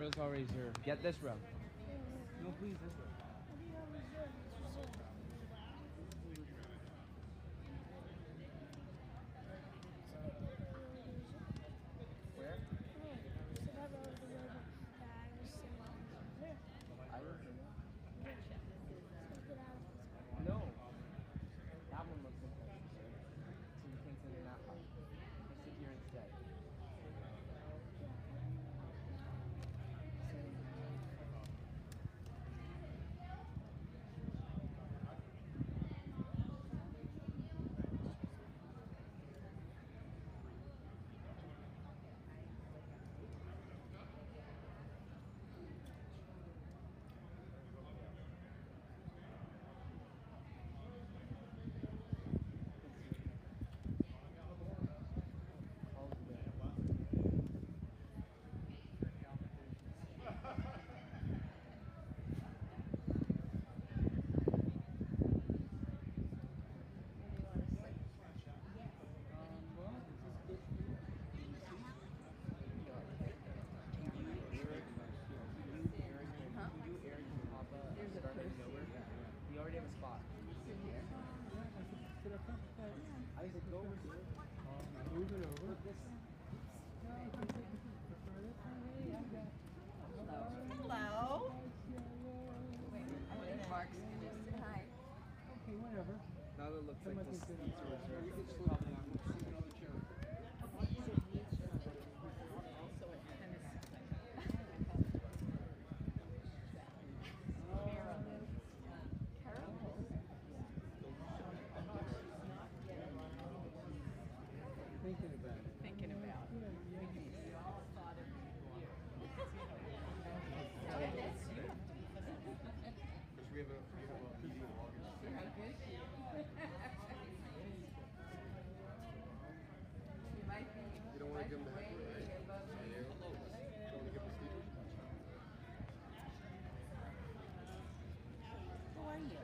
room's all reserved. Get this room. No, please, this room. Where? I was No. That one looks important, sir. So you can't sit in that part. You sit here instead. You already have a spot. I said go over here. Move it over. Hello. Wait, I think Mark's going to say hi. Okay, whatever. Now that it looks like this seats are reserved. Thinking about it. We all thought of you. We have a meeting in August. How good you might be. You don't want to give them the way heckler, right? above me. You don't want to give them Steve? Who are you?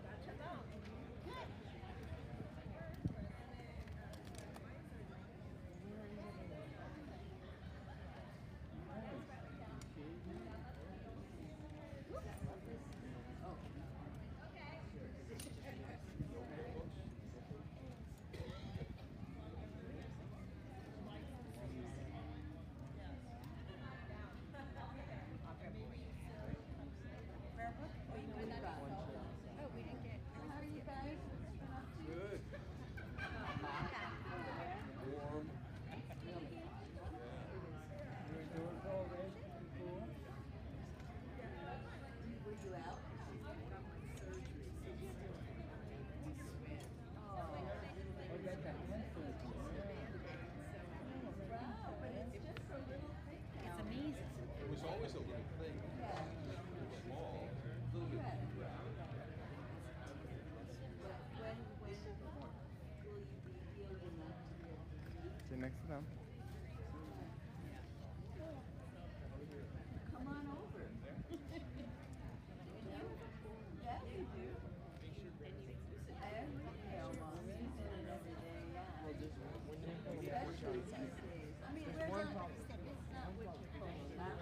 Oh, we didn't get. How are you guys? Good. Warm. Were you out? Wow, but it's just a little thing. It's amazing. It was always a little thing. It was small. When will you be healed enough to Sit next to them. come on over? Yeah, you do. Every day, yeah. Especially these days. I mean, we're not, it's not what you call not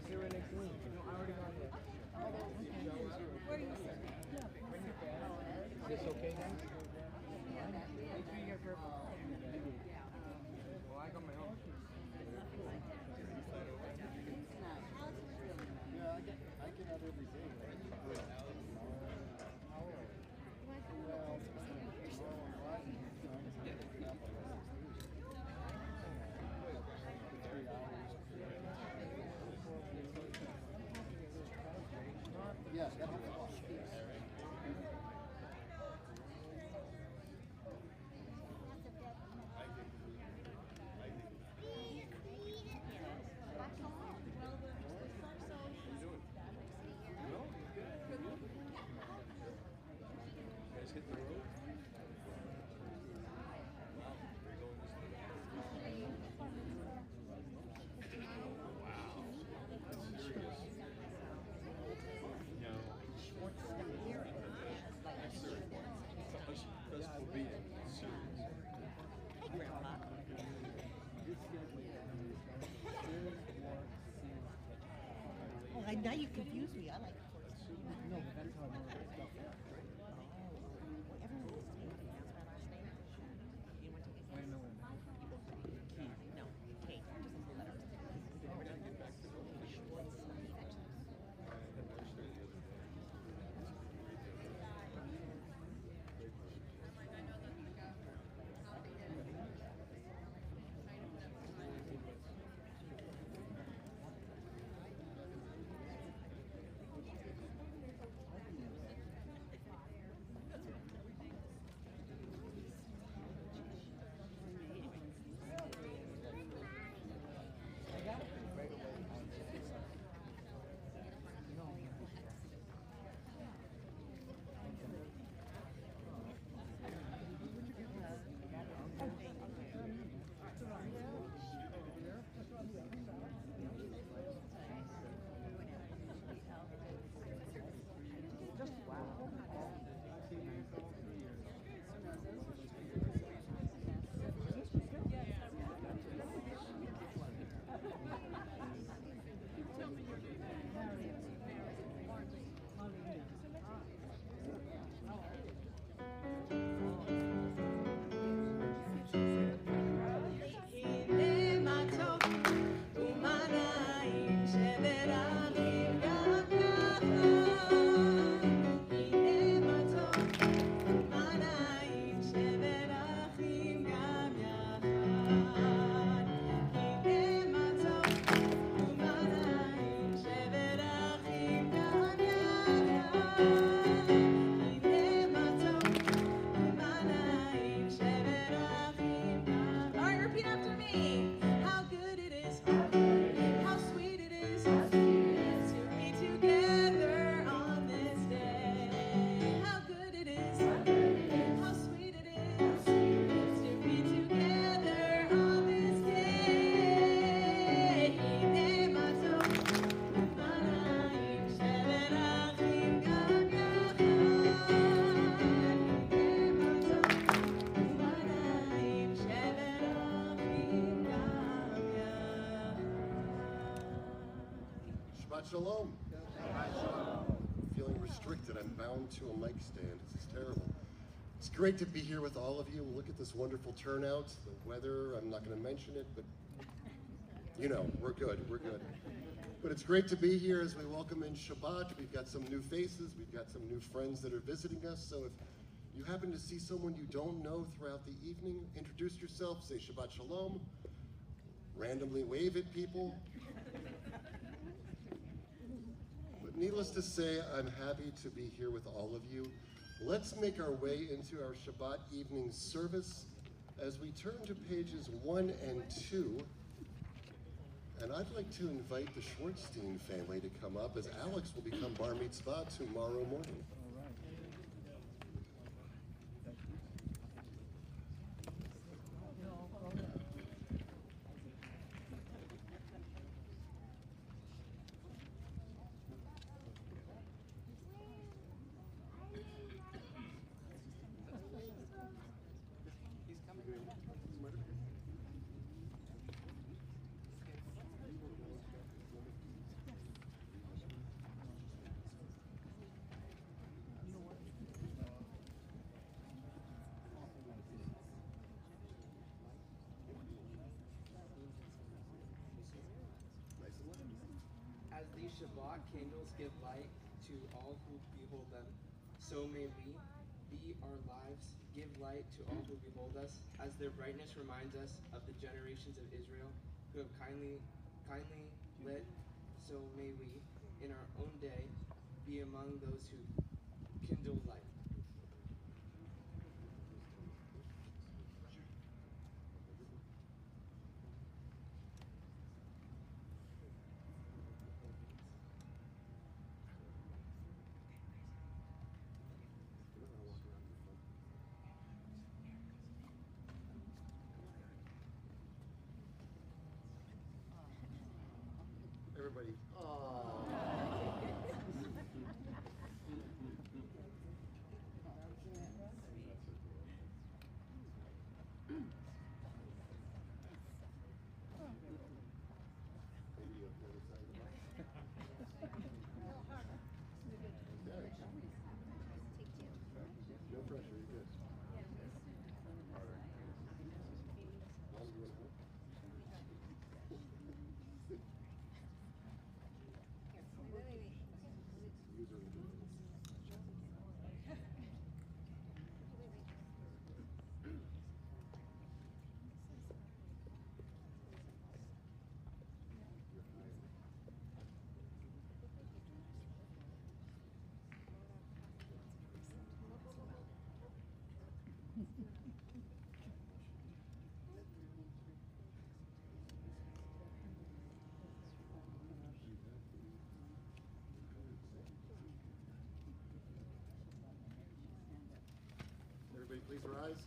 Zero next to me. No, I already got it. Where are you sitting? Is this okay then? Make sure you get purple. Well, I got my own. Yeah, I get out every day, right? Yes, that's Like now you confuse me. I like Florida. No, but that's how I know it's spelled. Well, everyone used to be pronounce my last name. You want to take Wait a minute. Key. No, Kate. Just a letter. Shabbat Shalom. Feeling restricted. I'm bound to a mic stand. This is terrible. It's great to be here with all of you. Look at this wonderful turnout. The weather, I'm not going to mention it, but you know, we're good. We're good. But it's great to be here as we welcome in Shabbat. We've got some new faces. We've got some new friends that are visiting us. So if you happen to see someone you don't know throughout the evening, introduce yourself, say Shabbat Shalom, randomly wave at people. Needless to say, I'm happy to be here with all of you. Let's make our way into our Shabbat evening service as we turn to pages 1 and 2. And I'd like to invite the Schwartzstein family to come up as Alex will become bar mitzvah tomorrow morning. As these Shabbat candles give light to all who behold them, so may we be our lives give light to all who behold us, as their brightness reminds us of the generations of Israel who have kindly lit. So may we, in our own day, be among those who kindle light. Everybody. Everybody please rise.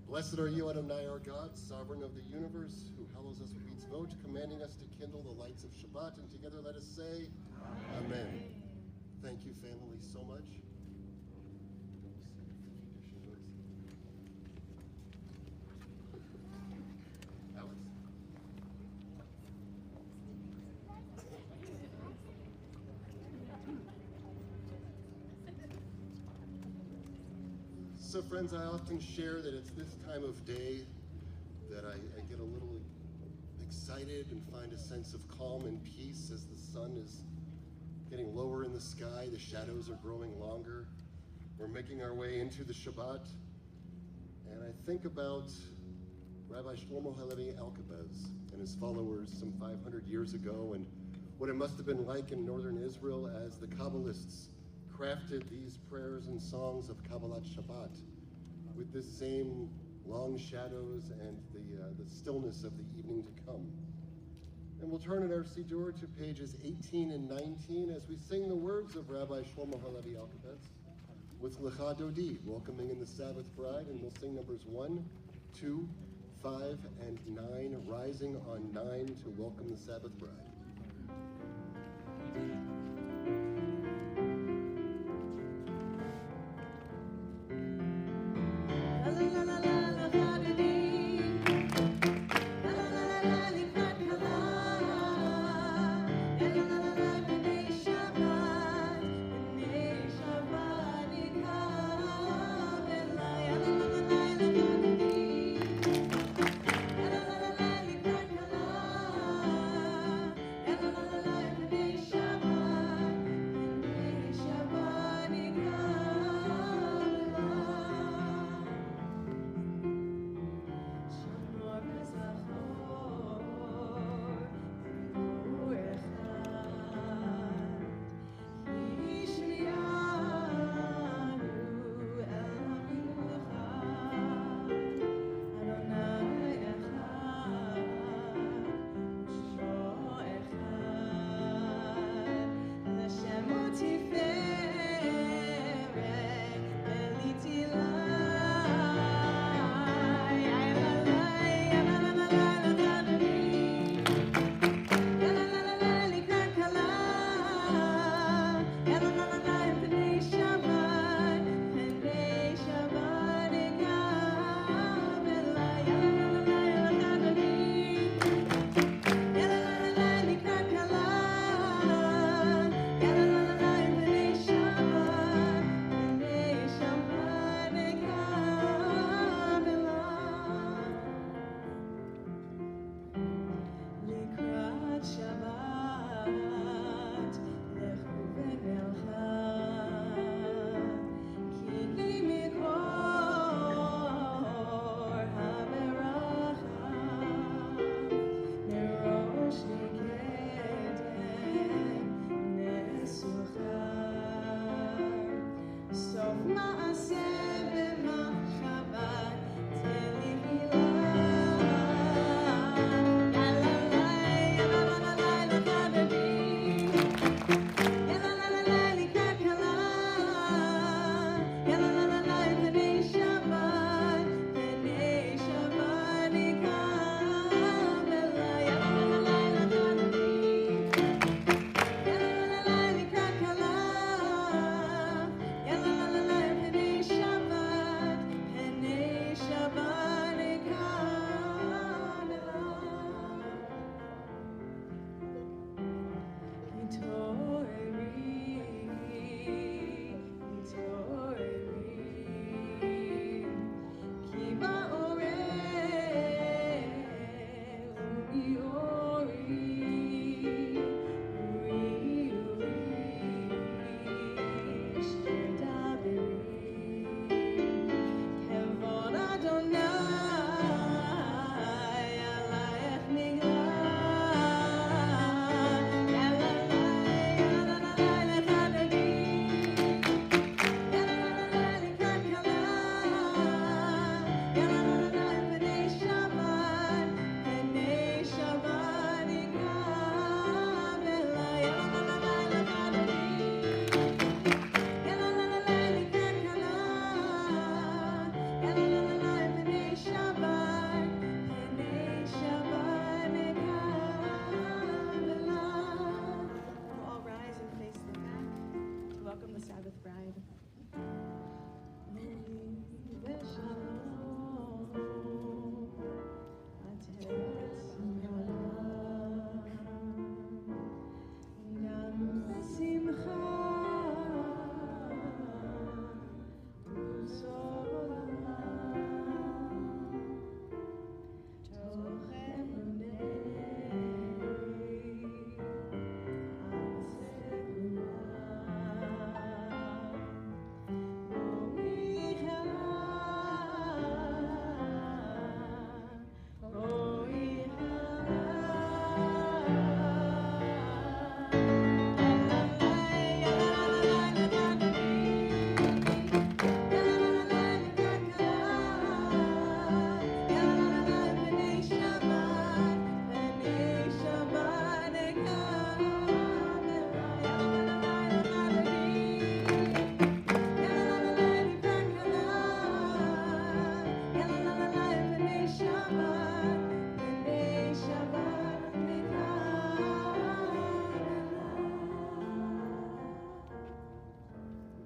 Blessed are you, Adonai, our God, sovereign of the universe, who hallows us with mitzvot, commanding us to kindle the lights of Shabbat, and together let us say, Amen. Thank you, family, so much. Alex? So friends, I often share that it's this time of day that I get a little excited and find a sense of calm and peace as the sun is getting lower in the sky, the shadows are growing longer. We're making our way into the Shabbat, and I think about Rabbi Shlomo Halevi Alkabetz and his followers some 500 years ago, and what it must have been like in northern Israel as the Kabbalists crafted these prayers and songs of Kabbalat Shabbat with this same long shadows and the stillness of the evening to come. And we'll turn in our Siddur to pages 18 and 19 as we sing the words of Rabbi Shlomo Halevi Alkabetz with Lecha Dodi, welcoming in the Sabbath bride, and we'll sing numbers 1, 2, 5, and 9, rising on 9 to welcome the Sabbath bride. Shabbat.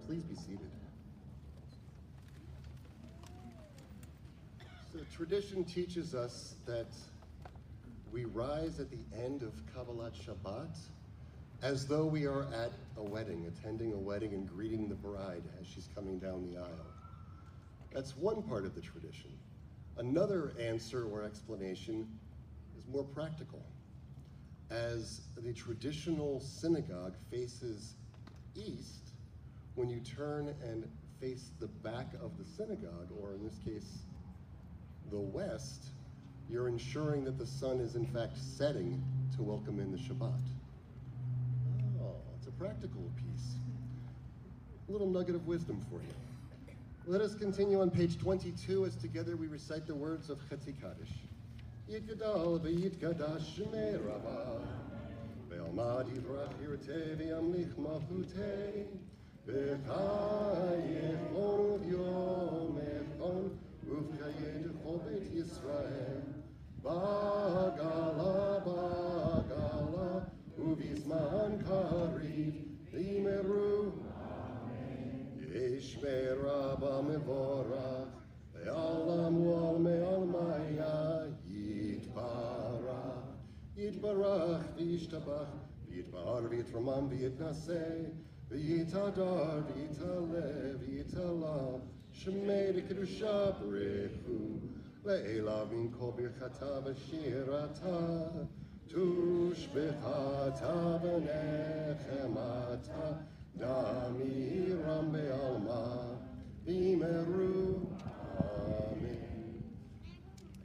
Please be seated. So tradition teaches us that we rise at the end of Kabbalat Shabbat as though we are at a wedding, attending a wedding and greeting the bride as she's coming down the aisle. That's one part of the tradition. Another answer or explanation is more practical. As the traditional synagogue faces east, when you turn and face the back of the synagogue, or in this case, the west, you're ensuring that the sun is in fact setting to welcome in the Shabbat. Oh, it's a practical piece. A little nugget of wisdom for you. Let us continue on page 22 as together we recite the words of Chetzi Kaddish. Yitgadal v'yitgadash shmei Rabbah, ve'almad yivrach yirteh v'yamlich malchuteh, v'chayechon v'yomechon, uv'chayed chol beit Yisrael, ba'gala ba'gala, uv'yizman kariv v'yimeru. Yishmei Rabbah mevorach, ve'alamu al me'almaya yitbarach. Yitbarach v'yishtabach, v'yitbar v'yitramam v'yitnaseh, v'yitadar v'yitalev v'yitala, shemei d'kedusha b'rechu, le'elav min kol birchata v'shirata, tushbechata v'nechemata, Damiram be'alma v'imeru. Amen.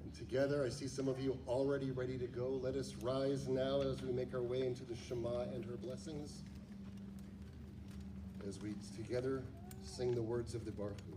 And together, I see some of you already ready to go. Let us rise now as we make our way into the Shema and her blessings, as we together sing the words of the Baruch Hu.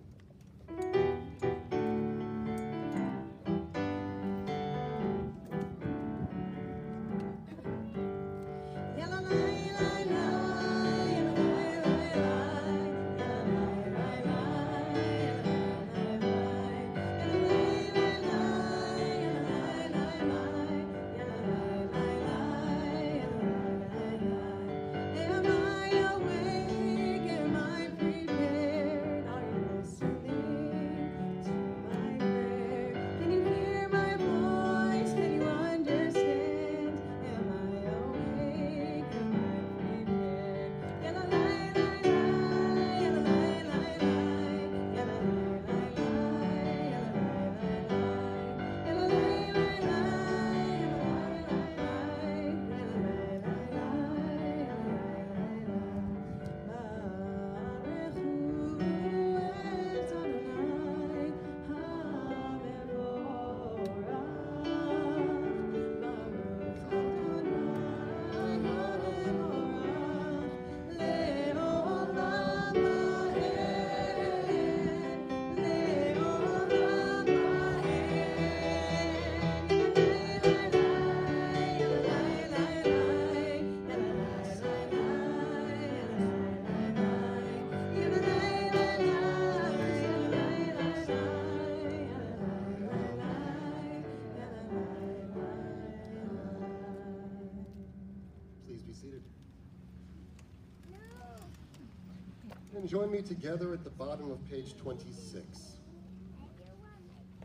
And join me together at the bottom of page 26.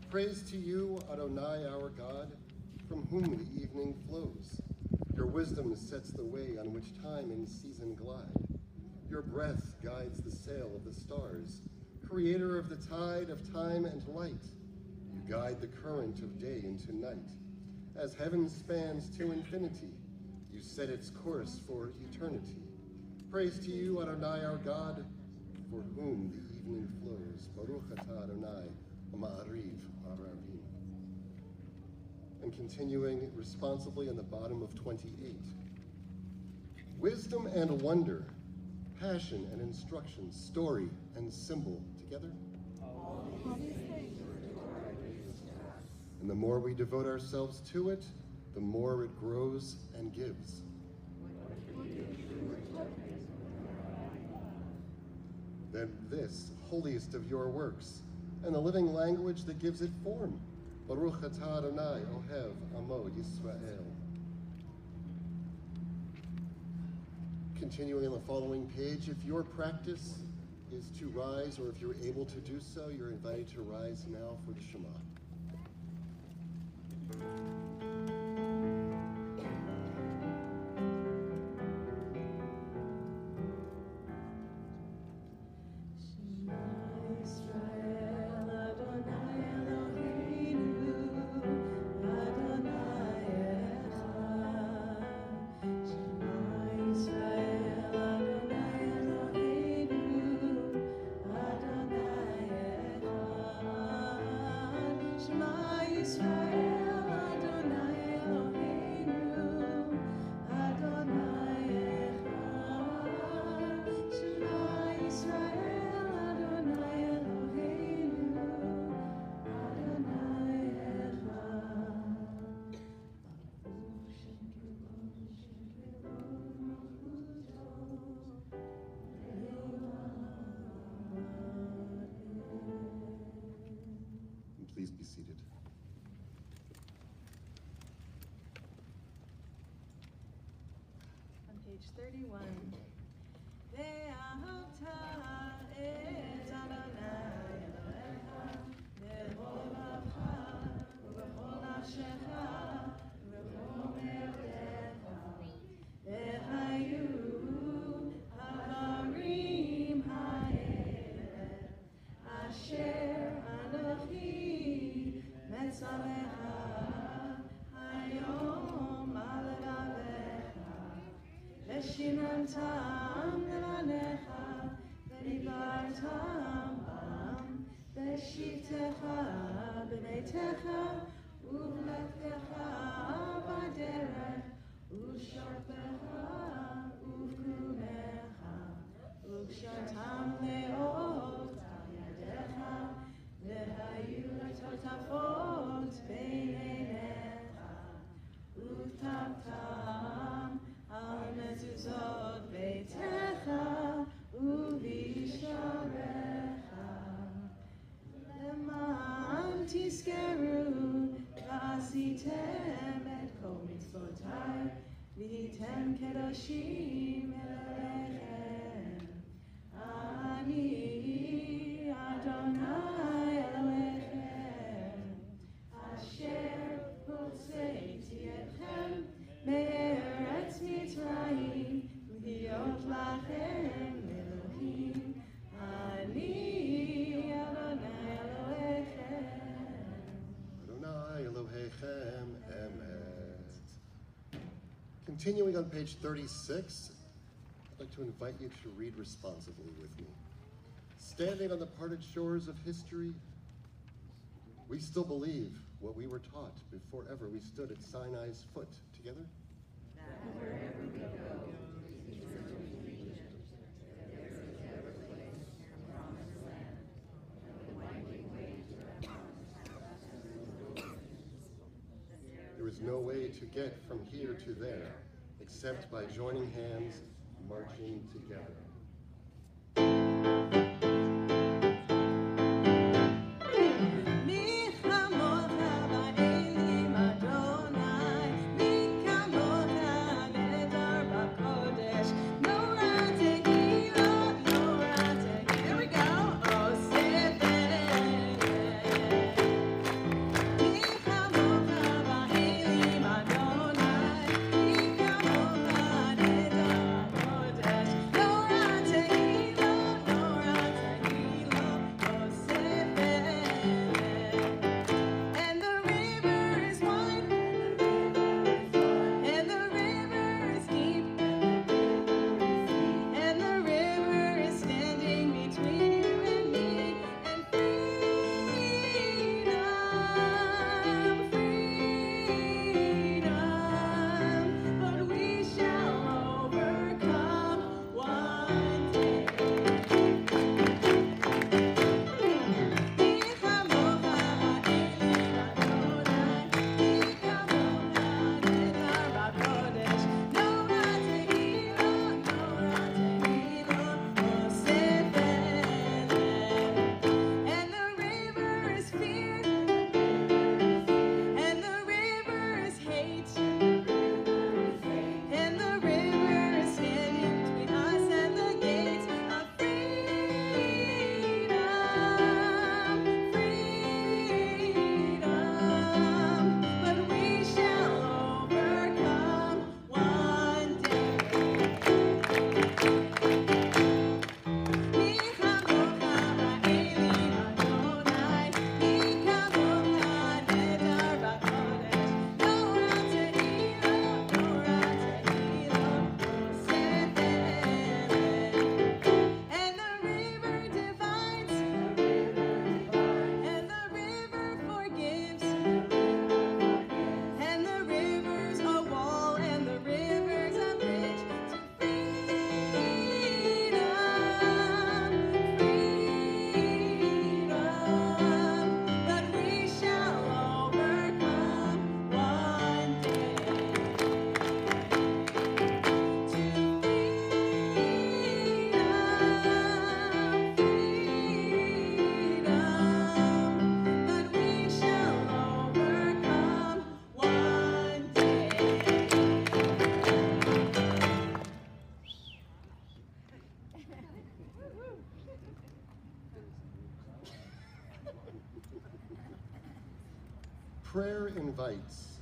Praise to you, Adonai, our God, from whom the evening flows. Your wisdom sets the way on which time and season glide. Your breath guides the sail of the stars, creator of the tide of time and light. You guide the current of day into night. As heaven spans to infinity, you set its course for eternity. Praise to you, Adonai, our God, for whom the evening flows. Baruch atah Adonai, ma'ariv arabim. And continuing responsibly on the bottom of 28. Wisdom and wonder, passion and instruction, story and symbol, together? And the more we devote ourselves to it, the more it grows and gives. Then this, holiest of your works, and the living language that gives it form. Baruch atah Adonai ohev amo Yisrael. Continuing on the following page, if your practice is to rise, or if you're able to do so, you're invited to rise now for the Shema. Please be seated. On page 31. Ve'ahavta et Adonai Elohecha b'chol lavcha u'b'chol nafshecha u'b'chol me'odecha v'hayu ha'arim ha'erev asher Anochi Metzalecha Hayom Aladavecha Veshinantam Nelanecha Venibartam Bam Veshitecha B'neitecha Uvlechtecha Baderech Usharpecha Uvkumecha Ukshartam Leot Al Yadecha V'hayu totafot beinecha u'tavtam al mezuzot beitecha u'visharecha leman tizkeru v'asitem et kol mitzvotai v'hitem kedoshim elorechem ani Adonai Elohechem Asher hotzeiti etchem me'eretz Mitzrayim v'hiyot lachem Elohim Ani Adonai Elohechem Adonai Elohechem Emet. Continuing on page 36, I'd like to invite you to read responsively with me. Standing on the parted shores of history, we still believe what we were taught before ever we stood at Sinai's foot. Together? There is no way to get from here to there except by joining hands, marching together. Prayer invites.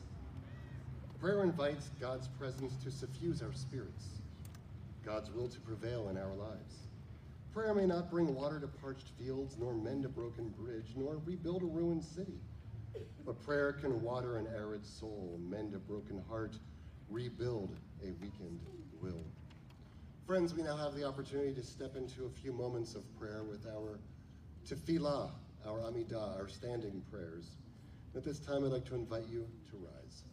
Prayer invites God's presence to suffuse our spirits, God's will to prevail in our lives. Prayer may not bring water to parched fields, nor mend a broken bridge, nor rebuild a ruined city. But prayer can water an arid soul, mend a broken heart, rebuild a weakened will. Friends, we now have the opportunity to step into a few moments of prayer with our tefillah, our amidah, our standing prayers. At this time, I'd like to invite you to rise.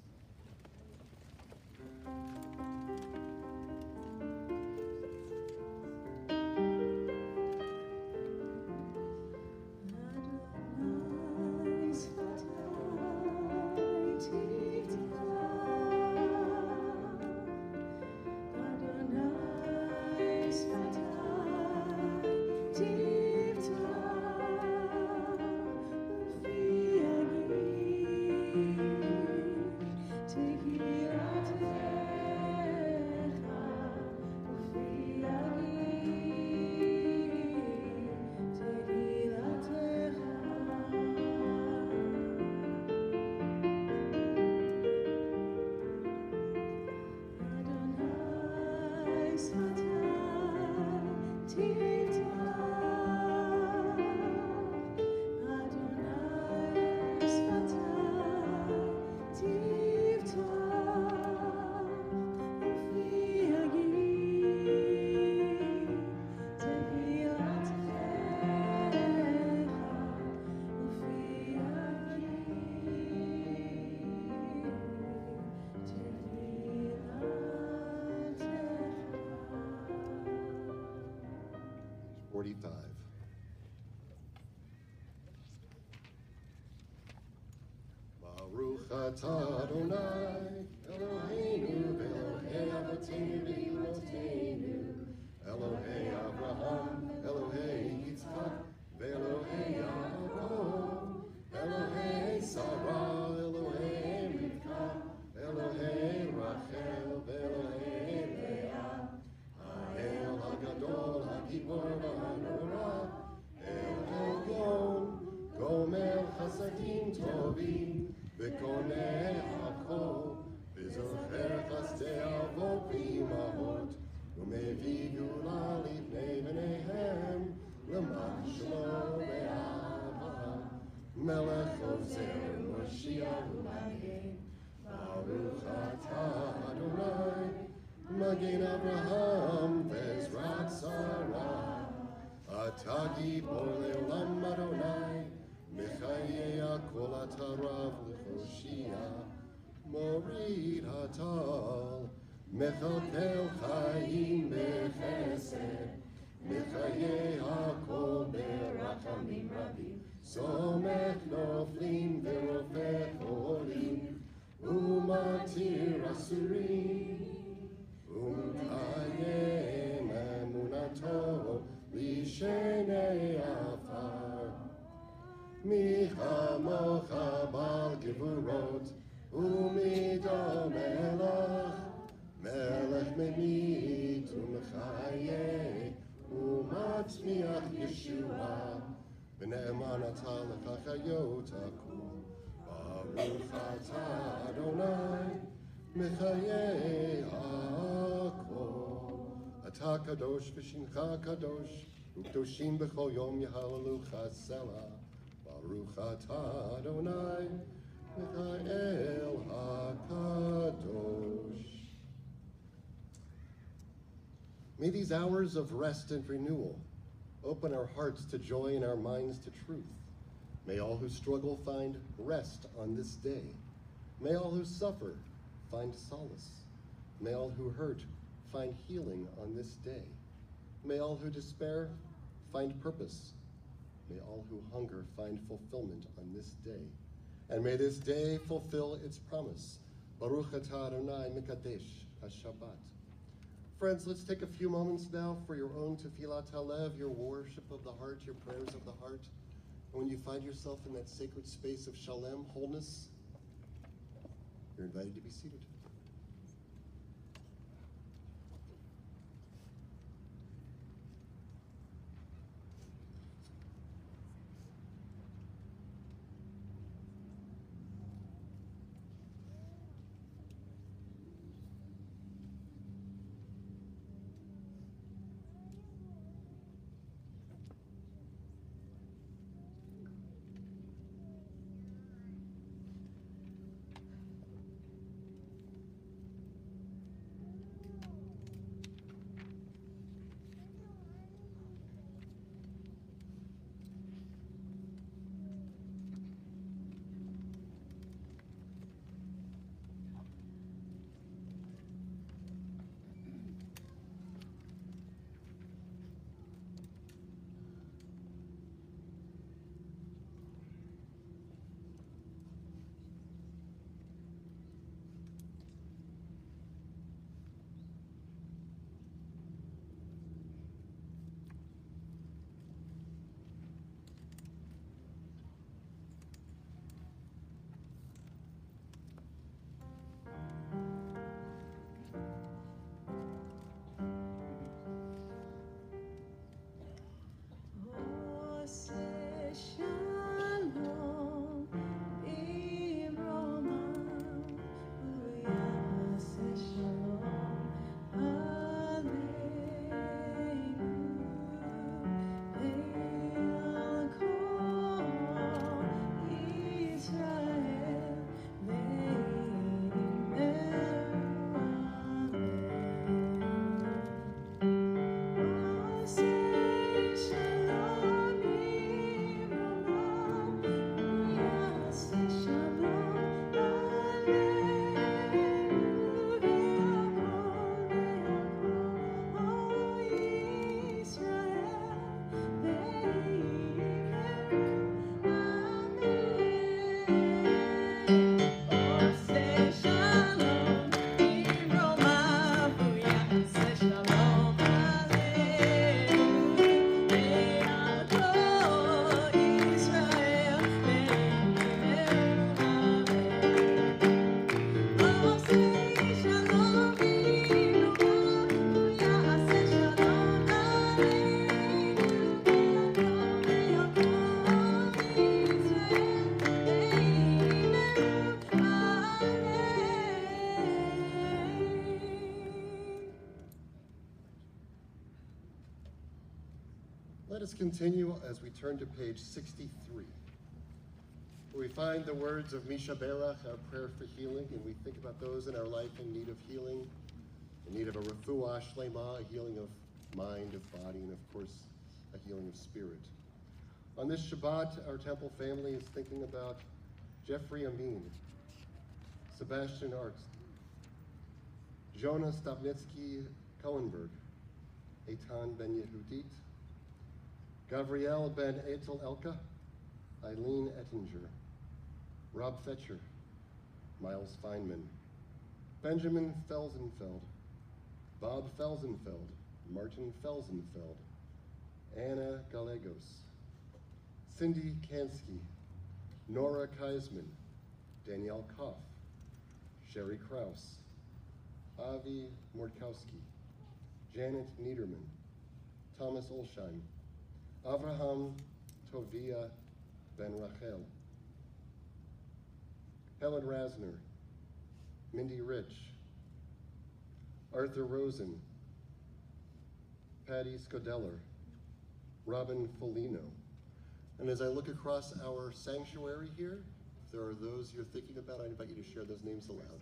Baruch atah Adonai, Eloheinu ve'Elohei Avotenu ve'Imotenu, Elohei Abraham, Elohei Yitzchak, ve'Elohei Yaakov, Elohei Sarah, Elohei Rivka, Elohei Rachel, ve'Elohei Leah, Ha'el HaGadol, HaGibor v'Hanorah, El Elyon, Gomer Chasadim Tovim, וקונה הכל, וזוכר חסדי אבות ואימהות, ומביא גאולה לבני בניהם, למען שלום ואהבה, מלך עוזר ומושיע ומגן, ברוך אתה אדוני, מגן אברהם ועזרת שרה, אתה גיבור לעולם אדוני, מחיי הכל אתה רב לחושיע, מוריד הטל, מכלכל חיים בחסד, מחיי הכל ברחמים רבים, סומך נופלים ורופא חולים, ומתיר אסורים, ומקיים אמונתו לשני עפר. מי כמוך בעל גבורות ומדומה לך, מלך ממית ומחיה ומצמיח ישועה, ונאמן אתה לך חיות הכול. ברוך אתה אדוני מחיי הכל. אתה קדוש ושמך קדוש, וקדושים בכל יום יהללוך סלע. Baruch atah Adonai, Michael HaKadosh. May these hours of rest and renewal open our hearts to joy and our minds to truth. May all who struggle find rest on this day. May all who suffer find solace. May all who hurt find healing on this day. May all who despair find purpose. May all who hunger find fulfillment on this day. And may this day fulfill its promise. Baruch atah Adonai Mikadesh HaShabbat. Friends, let's take a few moments now for your own tefillat halev, your worship of the heart, your prayers of the heart. And when you find yourself in that sacred space of shalem, wholeness, you're invited to be seated. continue as we turn to page 63, where we find the words of Misha Berach, our prayer for healing, and we think about those in our life in need of healing, in need of a refuah shlema, a healing of mind, of body, and of course, a healing of spirit. On this Shabbat, our temple family is thinking about Jeffrey Amin, Sebastian Arzt, Jonah Stavnitsky Cohenberg, Eitan Ben Yehudit, Gavriel Ben Eitel Elka, Eileen Ettinger, Rob Fetcher, Miles Feynman, Benjamin Felsenfeld, Bob Felsenfeld, Martin Felsenfeld, Anna Gallegos, Cindy Kansky, Nora Kaisman, Danielle Koff, Sherry Kraus, Avi Mordkowski, Janet Niederman, Thomas Olsheim, Avraham Tovia Ben Rachel, Helen Rasner, Mindy Rich, Arthur Rosen, Patty Scodeller, Robin Folino. And as I look across our sanctuary here, if there are those you're thinking about, I invite you to share those names aloud.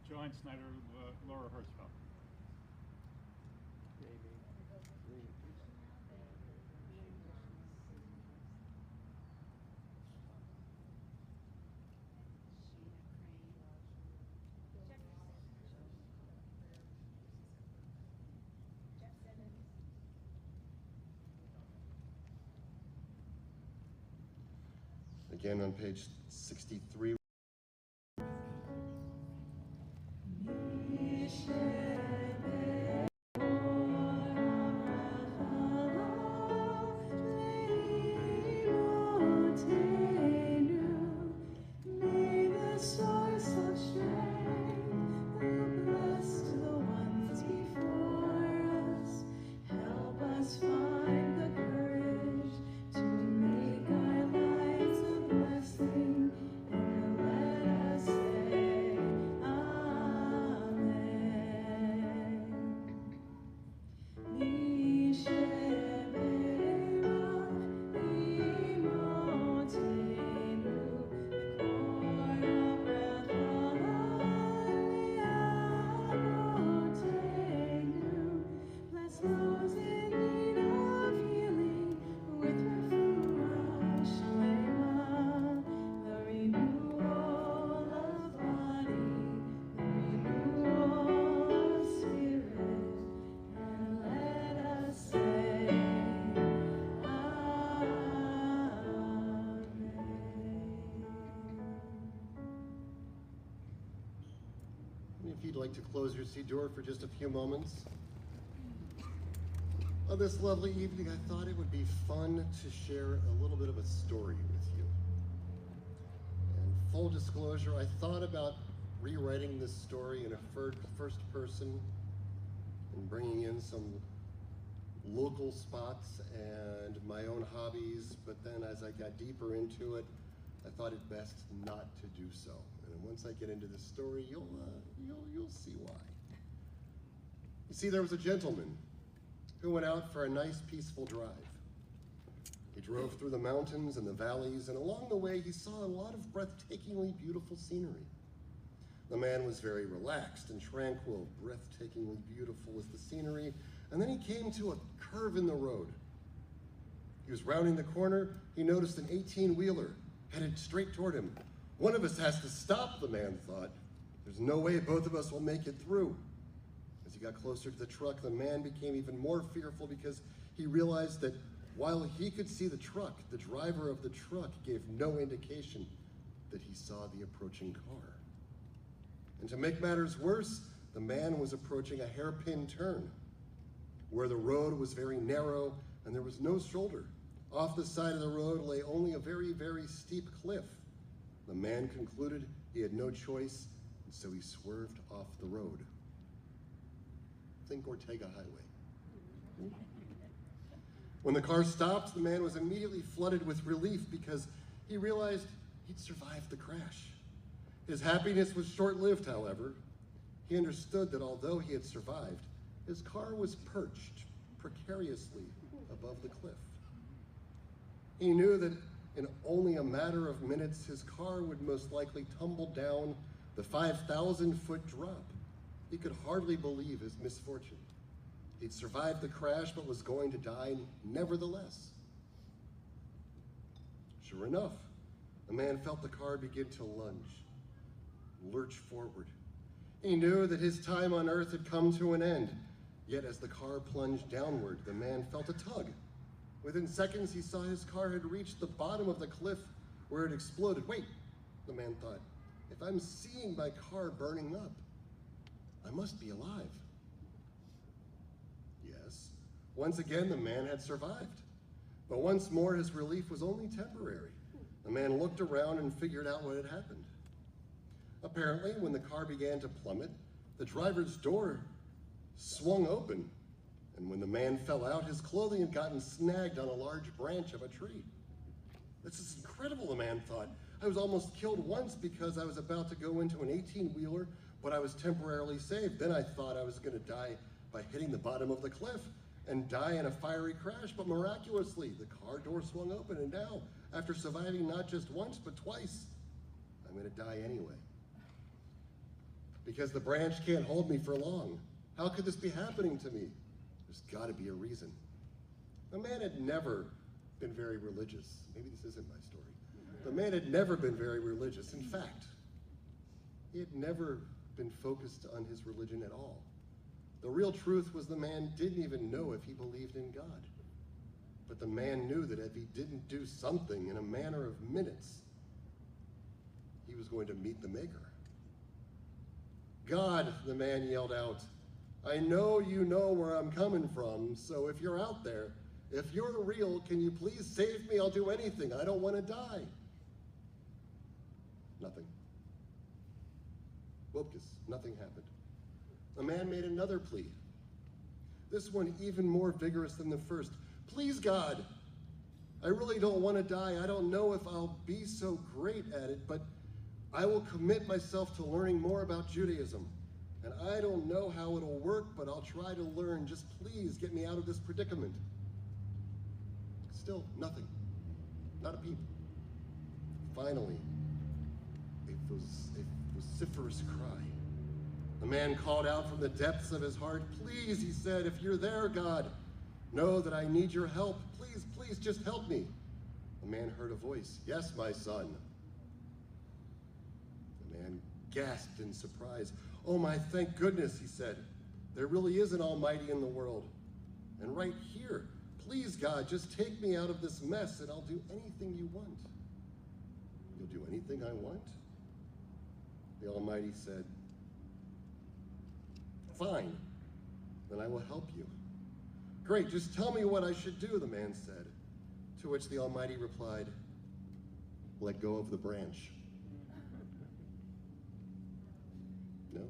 John Snyder, Laura Hirschfeld. Again on page 63. If you'd like to close your siddur for just a few moments. On this lovely evening, I thought it would be fun to share a little bit of a story with you. And full disclosure, I thought about rewriting this story in a first person and bringing in some local spots and my own hobbies, but then as I got deeper into it, I thought it best not to do so. And once I get into the story, you'll see why. You see, there was a gentleman who went out for a nice, peaceful drive. He drove through the mountains and the valleys, and along the way, he saw a lot of breathtakingly beautiful scenery. The man was very relaxed and tranquil. Breathtakingly beautiful was the scenery, and then he came to a curve in the road. He was rounding the corner. He noticed an 18-wheeler headed straight toward him. One of us has to stop, the man thought. There's no way both of us will make it through. As he got closer to the truck, the man became even more fearful because he realized that while he could see the truck, the driver of the truck gave no indication that he saw the approaching car. And to make matters worse, the man was approaching a hairpin turn where the road was very narrow and there was no shoulder. Off the side of the road lay only a very, very steep cliff. The man concluded he had no choice, and so he swerved off the road. Think Ortega Highway. When the car stopped, the man was immediately flooded with relief because he realized He'd survived the crash. His happiness was short-lived, however. He understood that although he had survived, his car was perched precariously above the cliff. He knew that in only a matter of minutes, his car would most likely tumble down the 5,000-foot drop. He could hardly believe his misfortune. He'd survived the crash, but was going to die nevertheless. Sure enough, the man felt the car begin to lunge, lurch forward. He knew that his time on earth had come to an end. Yet as the car plunged downward, the man felt a tug. Within seconds, he saw his car had reached the bottom of the cliff where it exploded. Wait, the man thought, if I'm seeing my car burning up, I must be alive. Yes, once again, the man had survived. But once more, his relief was only temporary. The man looked around and figured out what had happened. Apparently, when the car began to plummet, the driver's door swung open, and when the man fell out, his clothing had gotten snagged on a large branch of a tree. This is incredible, the man thought. I was almost killed once because I was about to go into an 18-wheeler, but I was temporarily saved. Then I thought I was going to die by hitting the bottom of the cliff and die in a fiery crash, but miraculously, the car door swung open, and now, after surviving not just once, but twice, I'm going to die anyway. Because the branch can't hold me for long. How could this be happening to me? There's got to be a reason. The man had never been very religious. Maybe this isn't my story. The man had never been very religious. In fact, he had never been focused on his religion at all. The real truth was the man didn't even know if he believed in God. But the man knew that if he didn't do something in a matter of minutes, he was going to meet the Maker. God, the man yelled out, I know you know where I'm coming from, so if you're out there, if you're real, can you please save me? I'll do anything. I don't want to die. Nothing. Wopkus, nothing happened. The man made another plea. This one even more vigorous than the first. Please, God, I really don't want to die. I don't know if I'll be so great at it, but I will commit myself to learning more about Judaism. And I don't know how it'll work, but I'll try to learn. Just please get me out of this predicament. Still, nothing. Not a peep. Finally, a vociferous cry. The man called out from the depths of his heart, please, he said, if you're there, God, know that I need your help. Please, please, just help me. The man heard a voice, yes, my son. The man gasped in surprise. Oh my, thank goodness, he said. There really is an Almighty in the world. And right here, please, God, just take me out of this mess and I'll do anything you want. You'll do anything I want? The Almighty said, fine, then I will help you. Great, just tell me what I should do, the man said. To which the Almighty replied, let go of the branch. No,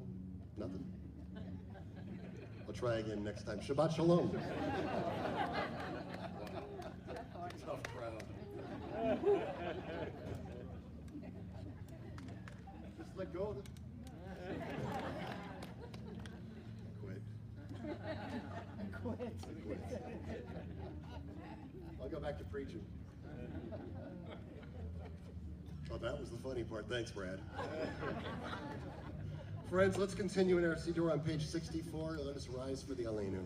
nothing. I'll try again next time. Shabbat shalom. Tough crowd. Just let go of it. Quit. I'll go back to preaching. Oh, that was the funny part. Thanks, Brad. Friends, let's continue in our Siddur on page 64. Let us rise for the Aleinu.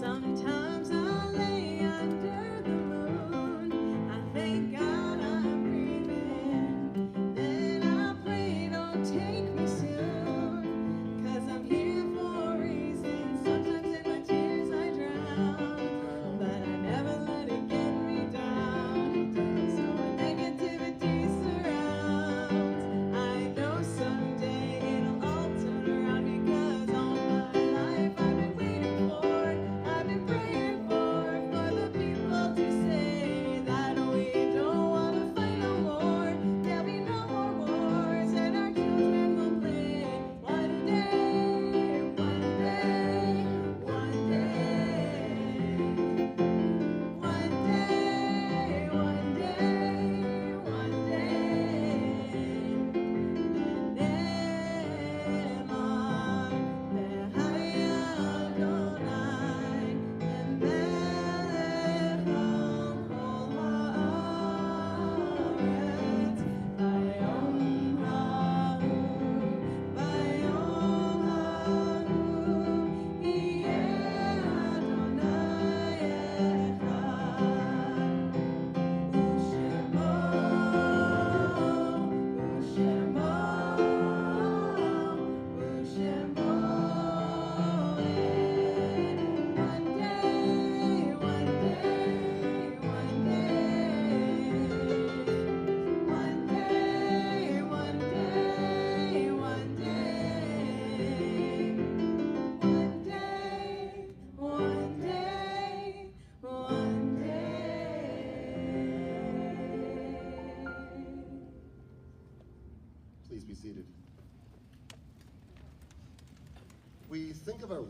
Sometimes I lay under the moon. I thank God I'm breathing. Then I pray, don't take me soon. 'Cause I'm here for a reason. Sometimes in my tears I drown. But I never let it get me down. So when negativity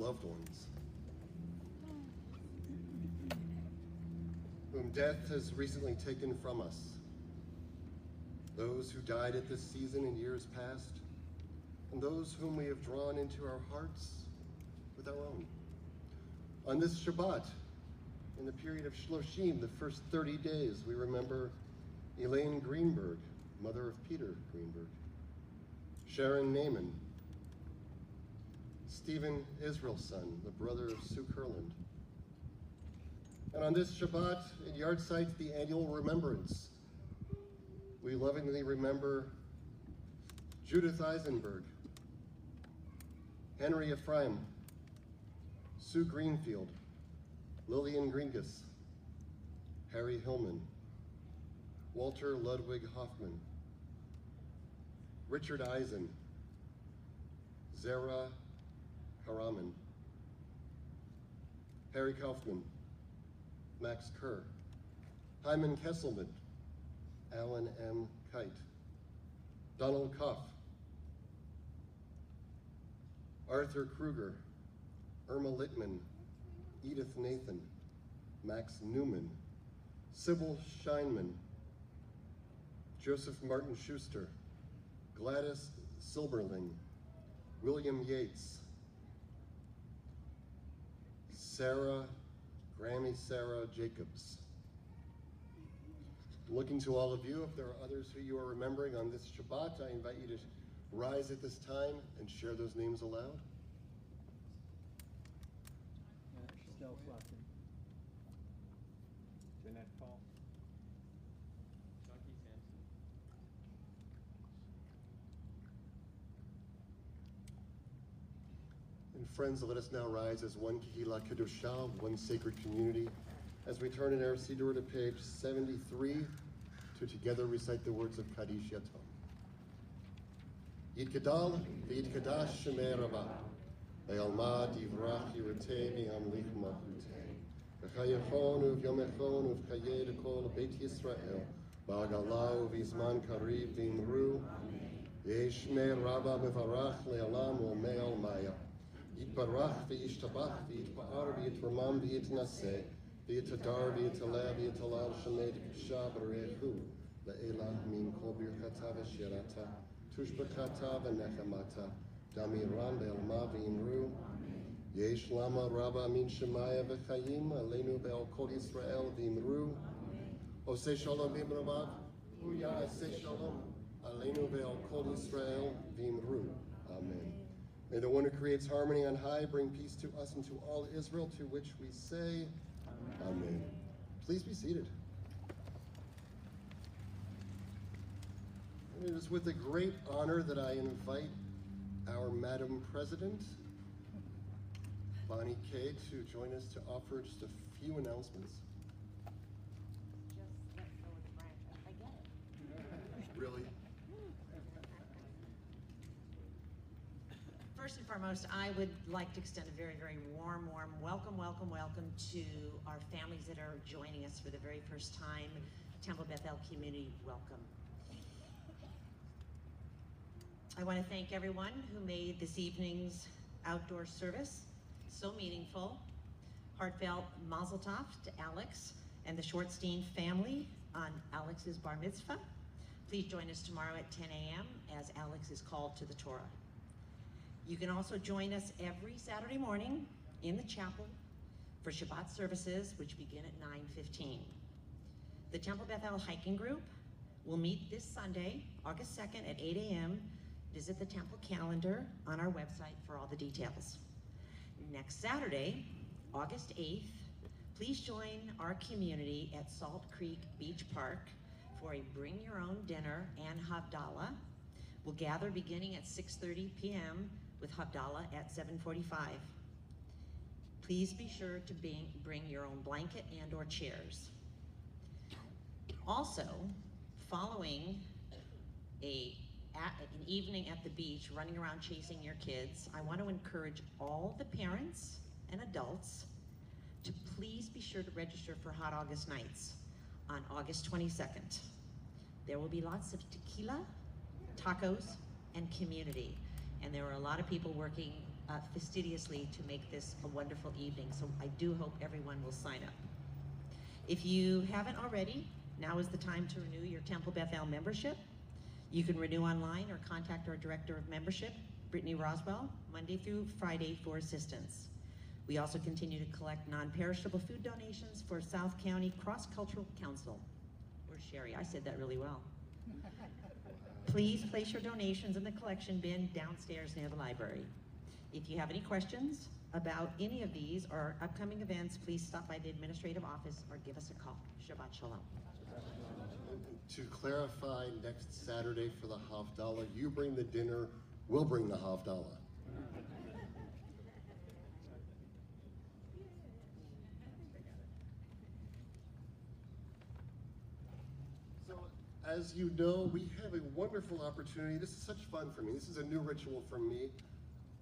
loved ones, whom death has recently taken from us, those who died at this season in years past, and those whom we have drawn into our hearts with our own. On this Shabbat, in the period of Shloshim, the first 30 days, we remember Elaine Greenberg, mother of Peter Greenberg, Sharon Naiman, Stephen Israelson, the brother of Sue Kurland. And on this Shabbat, at Yard Site, the annual remembrance, we lovingly remember Judith Eisenberg, Henry Ephraim, Sue Greenfield, Lillian Gringus, Harry Hillman, Walter Ludwig Hoffman, Richard Eisen, Zara Haraman, Harry Kaufman, Max Kerr, Hyman Kesselman, Alan M. Kite, Donald Koff, Arthur Kruger, Irma Littman, Edith Nathan, Max Newman, Sybil Scheinman, Joseph Martin Schuster, Gladys Silberling, William Yates, Grammy Sarah Jacobs. Looking to all of you, if there are others who you are remembering on this Shabbat, I invite you to rise at this time and share those names aloud. Still fluffing. Jeanette Paul. Chucky Sampson. And friends, let us now rise as one Kehillah Kedushah, one sacred community, as we turn in our Siddur to page 73 to together recite the words of Kaddish Yatom. Yitgadal v'yitkadash shemei Rabbah, v'yalmad yivrach yiratei v'yamlich malchutei, v'chayechon u'vyomechon u'v'chayei l'kol Beit Yisrael, ba'agalah u'v'zman kariv v'imru, v'yeshmei Rabbah mevarach le'alam u'mei maya. Yitbarach v'yishtabach v'yitba'ar v'yitramam v'yitnaseh, v'yitadar v'yitaleh v'yitalal shemei d'kisha b'rechu, le'elah min kol birchata v'shirata, tushbachata v'nechamata, damiran be'alma v'imru, yesh lama rabba min shemaya v'chayim, aleinu be'al kol Yisrael v'imru, oseh shalom v'imravav, uya aseh shalom, aleinu be'al kol Yisrael v'imru. Amen. May the one who creates harmony on high bring peace to us and to all Israel, to which we say, Amen. Please be seated. And it is with a great honor that I invite our Madam President, Bonnie Kay, to join us to offer just a few announcements. Just let go of the branch. I get it. Really? First and foremost, I would like to extend a very, very warm welcome to our families that are joining us for the very first time. Temple Bethel community, welcome. I want to thank everyone who made this evening's outdoor service so meaningful. Heartfelt mazel tov to Alex and the Shortstein family on Alex's bar mitzvah. Please join us tomorrow at 10 a.m. as Alex is called to the Torah. You can also join us every Saturday morning in the chapel for Shabbat services, which begin at 9:15. The Temple Bethel hiking group will meet this Sunday, August 2nd at 8 a.m. Visit the temple calendar on our website for all the details. Next Saturday, August 8th, please join our community at Salt Creek Beach Park for a bring your own dinner and Havdalah. We'll gather beginning at 6:30 p.m. with Havdalah at 7:45. Please be sure to bring your own blanket and or chairs. Also, following an evening at the beach, running around chasing your kids, I want to encourage all the parents and adults to please be sure to register for Hot August Nights on August 22nd. There will be lots of tequila, tacos, and community. And there are a lot of people working fastidiously to make this a wonderful evening. So I do hope everyone will sign up. If you haven't already, now is the time to renew your Temple Bethel membership. You can renew online or contact our Director of Membership, Brittany Roswell, Monday through Friday for assistance. We also continue to collect non-perishable food donations for South County Cross-Cultural Council. Where's Sherry? I said that really well. Please place your donations in the collection bin downstairs near the library. If you have any questions about any of these or upcoming events, please stop by the administrative office or give us a call. Shabbat Shalom. To clarify, next Saturday for the Havdalah, you bring the dinner, we'll bring the Havdalah. So, as you know, we have a wonderful opportunity. This is such fun for me. This is a new ritual for me.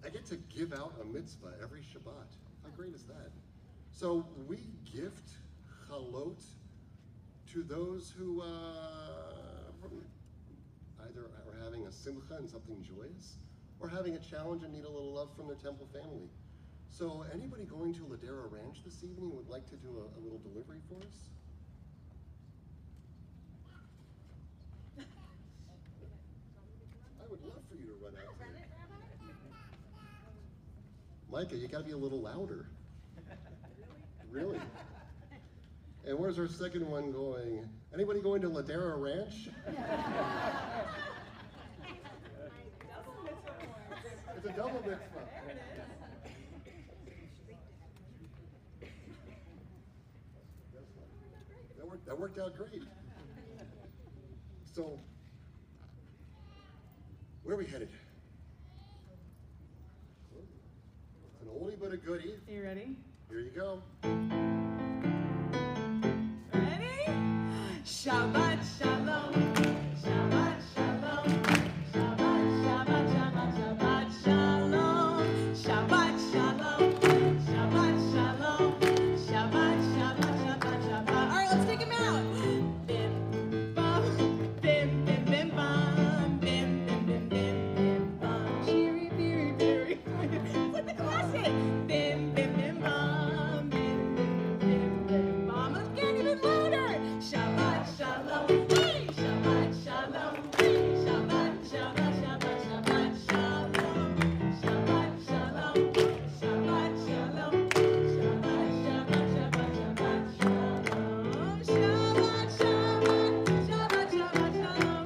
I get to give out a mitzvah every Shabbat. How great is that? So we gift chalot to those who either are having a simcha and something joyous, or having a challenge and need a little love from their temple family. So anybody going to Ladera Ranch this evening would like to do a little delivery for us? I would love for you to run out there. Micah, you gotta be a little louder. Really? And where's our second one going? Anybody going to Ladera Ranch? It's a double mitzvah. That worked out great. So, where are we headed? It's an oldie but a goodie. Are you ready? Here you go. Ready? Shabbat Shalom. Shabbat Shalom. Shabbat, Shabbat, Shabbat, Shabbat Shalom. Shabbat Shalom. Shabbat Shalom. Shabbat, Shabbat, Shabbat, Shabbat. All right, let's take him out. Bim, bum, bim, bim, bim, bum. Bim, bim, bim, bim, bim, bum. Cheery, beery, beery. It's like the classic. Bim, bim, bim, bum. Bim, bim, bim, bim, bum. Let's get even louder. Shabbat Shalom. Hey! Shabbat Shalom. Hey! Shabbat, Shabbat, Shabbat, Shabbat Shalom. Shabbat Shalom. Shabbat Shalom. Shabbat, Shabbat, Shabbat, Shabbat Shalom. Shabbat, Shabbat, Shabbat, Shabbat Shalom.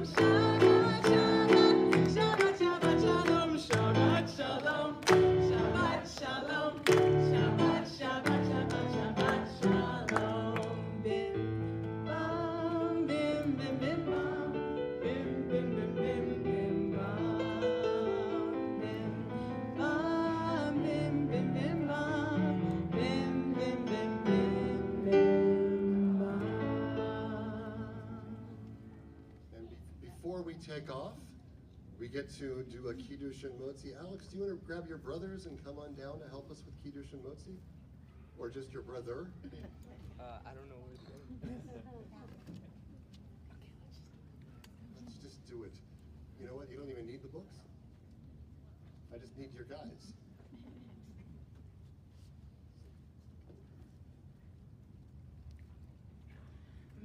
Shabbat, Shabbat, Shabbat, Shabbat Shalom. Shabbat Shalom. Shabbat Shalom. Shabbat, Shabbat, Shabbat, Shabbat Shalom. Bim, bam, bim, bim, bim, bam. Bim, bim, bim, bim, bim, bam. Bim, bam, bim, bim, bim, bam. Bim, bim, bim, bim, bim, bam. And before we take off, we get to do a Kiddush and Motzi. Alex, do you want to grab your brothers and come on down to help us with Kiddush and Motzi? Or just your brother? I don't know where to go. Let's just do it. You know what? You don't even need the books. I just need your guys.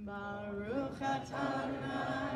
Baruch atah Adonai